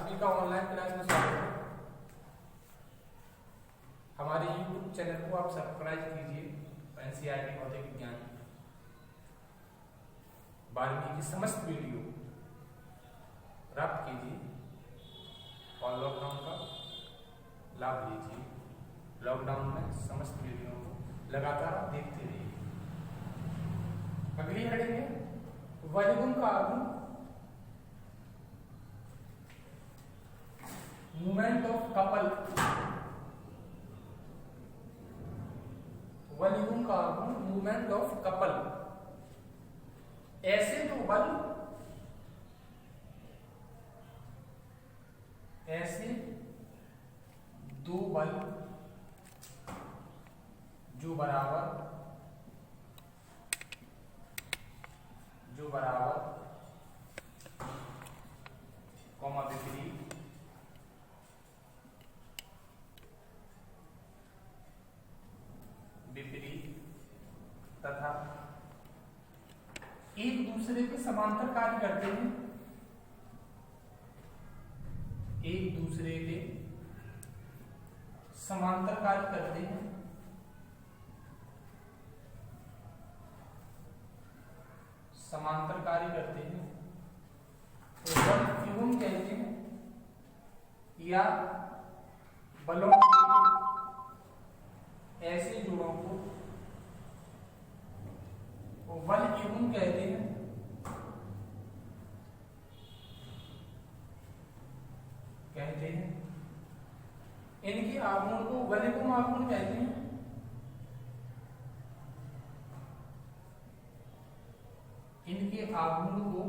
सभी का online class में स्वागत है। हमारे YouTube चैनल को आप सब्सक्राइब कीजिए। एनसीईआरटी भौतिक विज्ञान 12वीं की समस्त वीडियो प्राप्त कीजिए और लॉकडाउन का लाभ लीजिए। लॉकडाउन में समस्त वीडियो को लगातार देखते रहिए। अगली हेडिंग है वैल्यूम का आगमन, मूवमेंट ऑफ कपल। वैल्यूम का आगमन, मूवमेंट ऑफ कपल। ऐसे दो बल जो बराबर कॉमा विपरीत तथा एक दूसरे के समांतर कार्य करते हैं। एक दूसरे के समांतर कार्य करते हैं। समांतर कार्य करते हैं तो बल व्यूहम कहते हैं, या बलों के ऐसे जोड़ों को बल व्यूहम कहते हैं। इनके आगमन को वैल्यूम आगमन कहते हैं। इनके आगमन को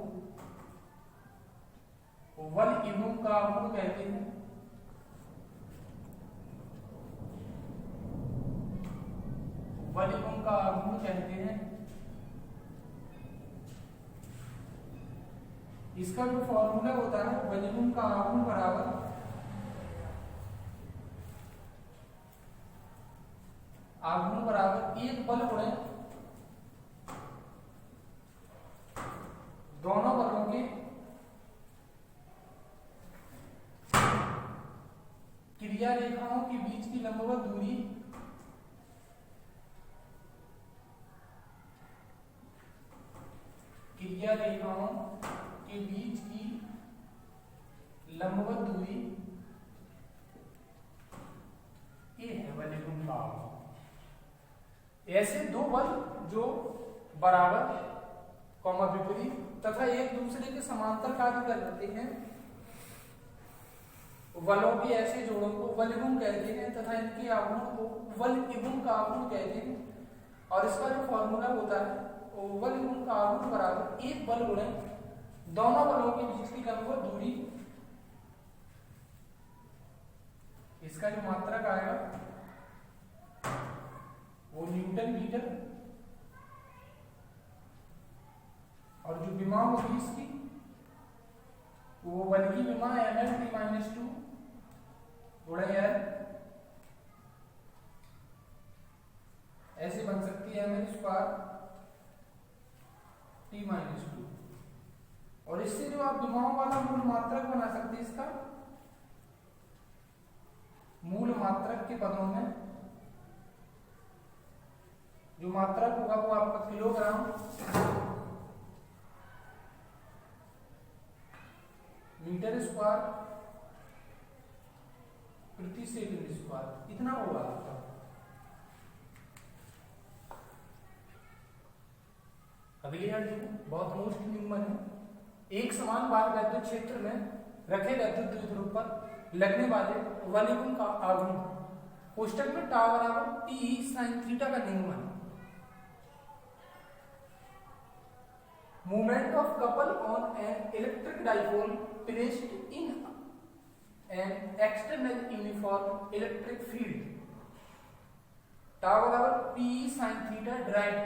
वैल्यूम का आगमन कहते हैं। वैल्यूम का आगमन कहते हैं। इसका जो फॉर्मूला होता है वैल्यूम का आगमन बराबर आगमन बराबर एक बल गुणे दोनों बलों की क्रिया रेखाओं के बीच की लंबवत दूरी क्रिया रेखाओं के बीच की लंबवत दूरी, ये है वैल्यूम का आगमन। ऐसे दो बल जो बराबर कॉमा विपरीत तथा एक दूसरे के समांतर कार्य करते हैं, बलों के ऐसे जोड़ों को वैल्यूम कहते हैं तथा इनके आगमन को वैल्यूम का आगमन कहते हैं। और इसका जो फॉर्मूला होता है वैल्यूम का आगमन बराबर एक बल गुणे दोनों बलों के बीच की लंबवत दूरी। इसका जो मात्रक आएगा वो न्यूटन मीटर, और जो विमा होगी इसकी वो बल की विमा mL/-2 गुणा L, ऐसे बन सकती है mL² T-2। और इससे जो आप विमाओं वाला मूल मात्रक बना सकते हैं, इसका मूल मात्रक के पदों में जो मात्रक होगा वो आपका किलोग्राम मीटर स्क्वायर प्रति सेकंड स्क्वायर, इतना होगा आपका। अगली हेडिंग बहुत मोस्ट निम्न है। एक समान बार वैद्युत क्षेत्र में रखे वैद्युत द्विध्रुव पर लगने वाले वैल्यूम का आगमन, कोष्टक में टाउ बराबर T sin थीटा का नियमन। Movement of couple on an electric dipole placed in an external uniform electric field. Tau बराबर P sin थीटा ड्राइव।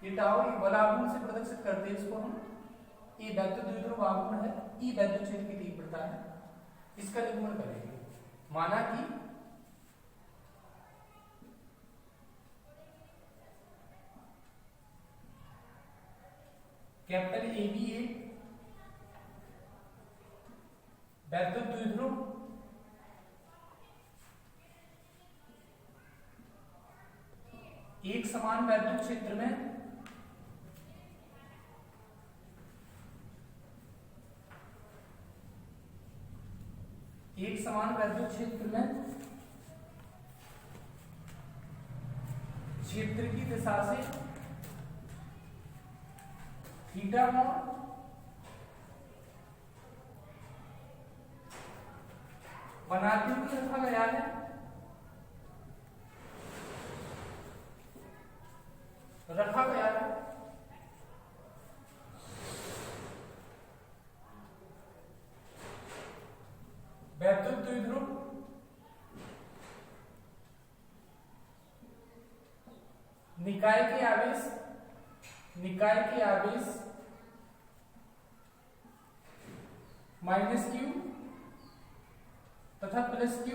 ये टाउ बल आगमन से प्रदर्शित करते हैं इसको हम। ये वैद्युत द्विध्रुव आगमन है, ये वैद्युत क्षेत्र की तीव्रता है। इसका निरूपण करेंगे। माना कि कैपिटल AB वैद्युत द्विध्रुव एक समान वैद्युत क्षेत्र में क्षेत्र की दिशा से थीटा कोण बनाते हुए रखा गया है। वैद्युत द्विध्रुव निकाय के आवेश -q तथा +q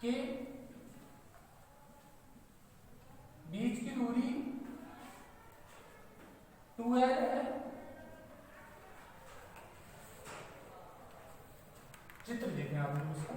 के बीच की दूरी 2l है। चित्र देखें आप लोग उसका।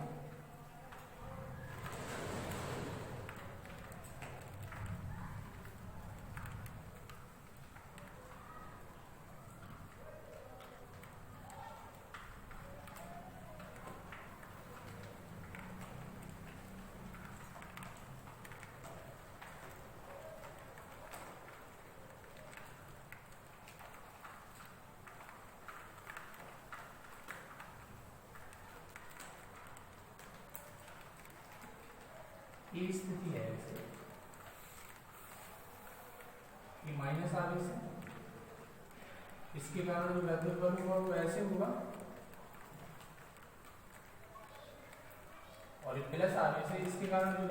ये स्थिति है ऐसे, ये माइनस आवेश है, इसके कारण जो वैद्युत बल होगा वो ऐसे होगा, और ये प्लस आवेश है, इसके कारण जो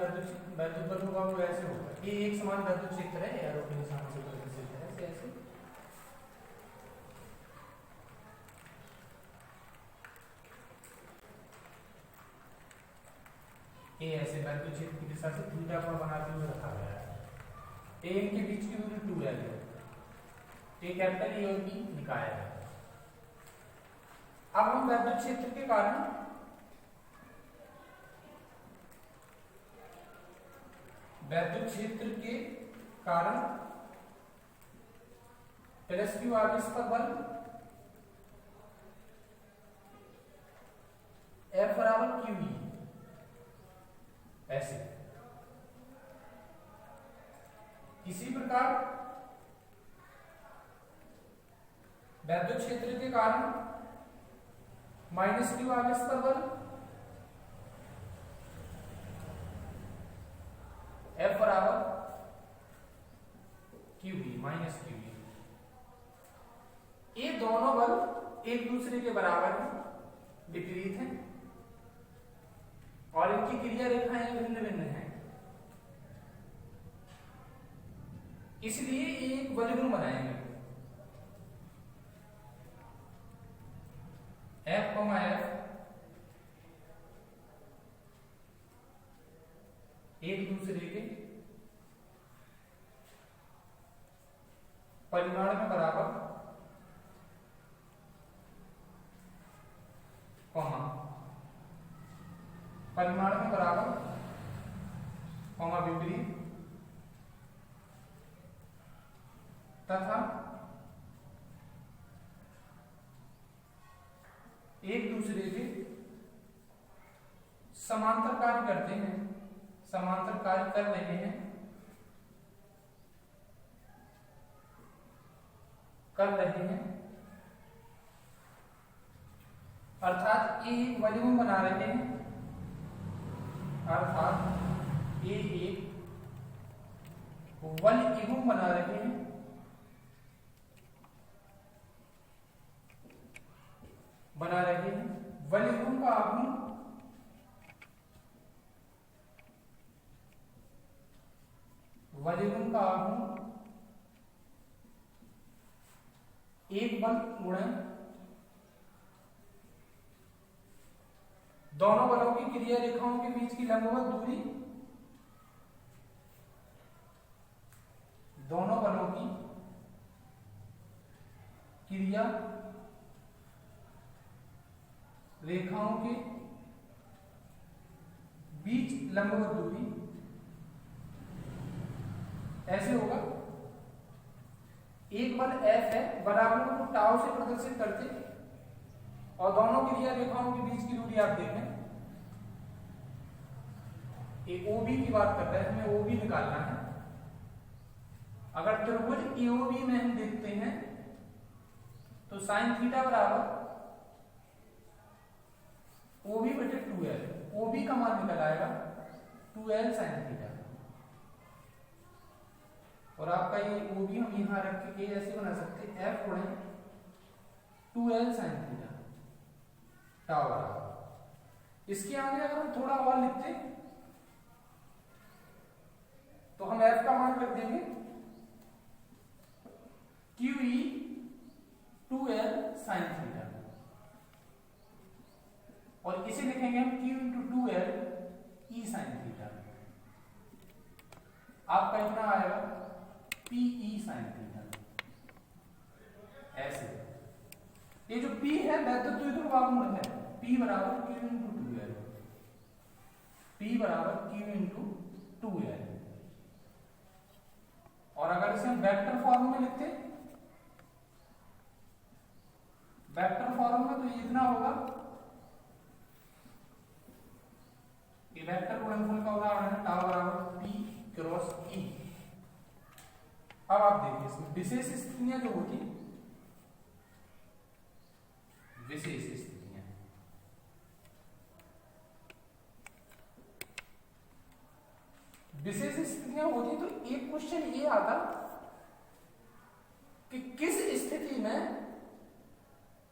वैद्युत बल होगा वो ऐसे होगा। ये एक समान वैद्युत क्षेत्र है, एरो के निशान से प्रदर्शित है ऐसे ऐसे। ये ऐसे वैद्युत क्षेत्र की दिशा से थीटा कोण बनाते हुए रखा गया है। ए इनके बीच की दूरी 2l है। ए कैपिटल ए और बी निकाय है। अब हम वैद्युत क्षेत्र के कारण +q आवेश पर बल F बराबर QE ऐसे। इसी प्रकार वैद्युत क्षेत्र के कारण -q आवेश पर बल F बराबर QE -QE। ये दोनों बल एक दूसरे के बराबर हैं, विपरीत हैं, और इनकी क्रिया रेखाएं भिन्न भिन्न हैं, इसलिए एक बलयुग्म बनाएंगे। F, F एक दूसरे के परिमाण में बराबर, परिमाण में बराबर, विपरीत, तथा एक दूसरे के समांतर कार्य करते हैं, समांतर कार्य कर रहे हैं, अर्थात ये एक वलयुग्म बना रहे हैं, अर्थात ये एक वलयुग्म बना रहे हैं, वलयुग्म का आघूर्ण एक बल गुणा दोनों बलों की क्रिया रेखाओं के बीच की लंबवत दूरी, दोनों बलों की क्रिया रेखाओं के बीच लंबवत दूरी ऐसे होगा। एक बल F है, बराबर को टाउ से प्रदर्शित करते और दोनों क्रिया रेखाओं के बीच की दूरी आप देखें, OB की बात कर रहे हैं, हमें OB निकालना है। अगर त्रिभुज AOB में हम देखते हैं तो साइन थीटा बराबर OB बटे 2L, OB का मान निकल आएगा 2L साइन थीटा। और आपका ये OB हम यहां रख के ऐसे बना सकते हैं, F गुणे 2L साइन थीटा टाउ बराबर। इसके आगे अगर हम थोड़ा और लिखते तो हम F का मान रख देंगे QE 2L साइन थीटा, और इसे लिखेंगे हम Q into 2L E sine theta. आपका इतना आएगा PE साइन थीटा। ऐसे ये जो P है वैद्युत द्विध्रुव आघूर्ण है, P बराबर Q इंटू 2L, P बराबर Q इंटू 2L। और अगर इसे हम वेक्टर फॉर्म में लिखते, वेक्टर फॉर्म में तो ये इतना होगा, ये वेक्टर गुणनफल का उदाहरण है, टाउ बराबर P क्रॉस E। अब आप देखिए इसमें विशेष स्थितियां जो होती, विशेष स्थितियां, विशेष स्थितियां होती तो एक क्वेश्चन ये आता कि किस स्थिति में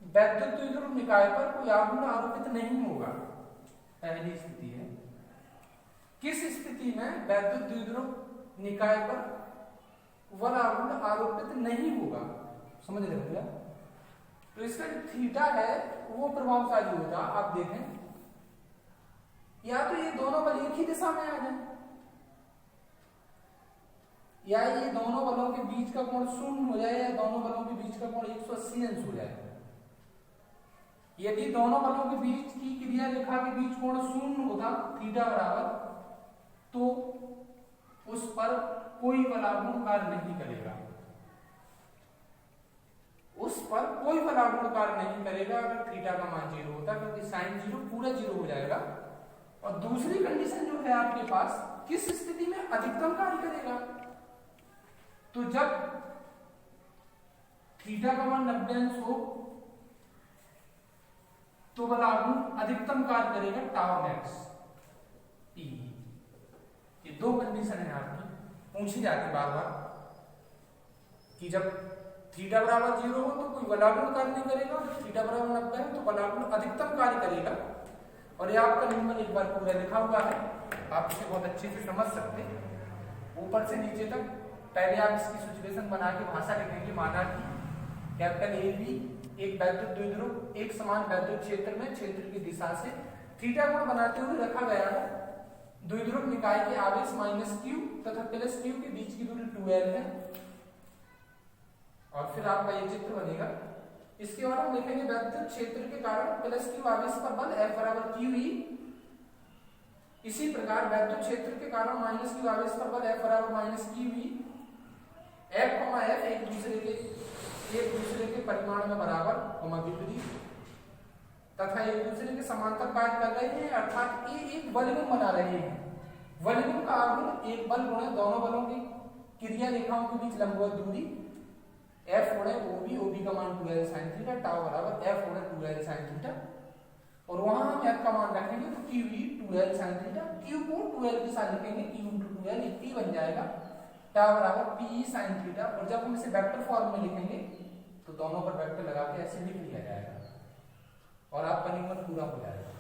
वैद्युत द्विध्रुव निकाय पर कोई आघूर्ण आरोपित नहीं होगा। पहली स्थिति है, किस स्थिति में वैद्युत द्विध्रुव निकाय पर बल आघूर्ण आरोपित नहीं होगा, समझ रहे हो क्या? तो इसका जो थीटा है वो प्रभावशाली होगा। आप देखें, या तो ये दोनों बल एक ही दिशा में आ जाए, या ये दोनों बलों के बीच का कोण शून्य हो जाए, या दोनों बलों के बीच का कोण 180 अंश हो जाए। यदि दोनों बलों के बीच की क्रिया रेखा के बीच कोण शून्य होता, थीटा बराबर, तो उस पर कोई बल आघूर्ण कार्य नहीं करेगा, उस पर कोई बल आघूर्ण कार्य नहीं करेगा अगर थीटा का मान 0 होता, क्योंकि साइन 0 पूरा 0 हो जाएगा। और दूसरी कंडीशन जो है आपके पास, किस स्थिति में अधिकतम कार्य करेगा, तो जब थीटा का मान 90 अंश हो तो बल आघूर्ण अधिकतम कार्य करेगा टाउ मैक्स P। ये दो कंडीशन है आपकी, पूछी जाती बार बार कि जब थीटा बराबर 0 हो तो कोई बल आघूर्ण कार्य नहीं करेगा, और थीटा बराबर 90 है तो बल आघूर्ण अधिकतम कार्य करेगा। और ये आपका नियमन एक बार पूरा लिखा हुआ है, आप इसे बहुत अच्छे से समझ सकते हैं ऊपर से नीचे तक। पहले आप इसकी सिचुएशन बना के भाषा लिखेंगे, माना कि कैपिटल AB एक वैद्युत द्विध्रुव एक समान वैद्युत क्षेत्र में क्षेत्र की दिशा से थीटा कोण बनाते हुए रखा गया है। द्विध्रुव निकाय के आवेश -q तथा +q के बीच की दूरी 2L है। और फिर आपका ये चित्र बनेगा। इसके बाद हम लिखेंगे वैद्युत क्षेत्र के कारण +q आवेश पर बल F बराबर QE। इसी प्रकार वैद्युत क्षेत्र के कारण -q आवेश पर बल F बराबर -QE। F, F एक दूसरे के परिमाण में बराबर विपरीत तथा एक दूसरे के समांतर कार्य कर रहे हैं, अर्थात ये एक बलगुण बना रहे हैं। बलगुण का आघूर्ण एक बल गुणे दोनों बलों की क्रिया रेखाओं के बीच लंबवत दूरी F गुणे OB, OB का मान 2L sin थीटा, टाउ बराबर F गुणे 2L sin थीटा। और वहां हम F का मान रखेंगे तो QE 2L sin theta, Q को 2L के साथ लिखेंगे, Q into 2L, ये P बन जाएगा, टाउ बराबर PE sin थीटा। और जब हम इसे वेक्टर फॉर्म में लिखेंगे तो दोनों पर वेक्टर लगा के ऐसे लिख लिया जाएगा और आपका नियमन पूरा हो जाएगा।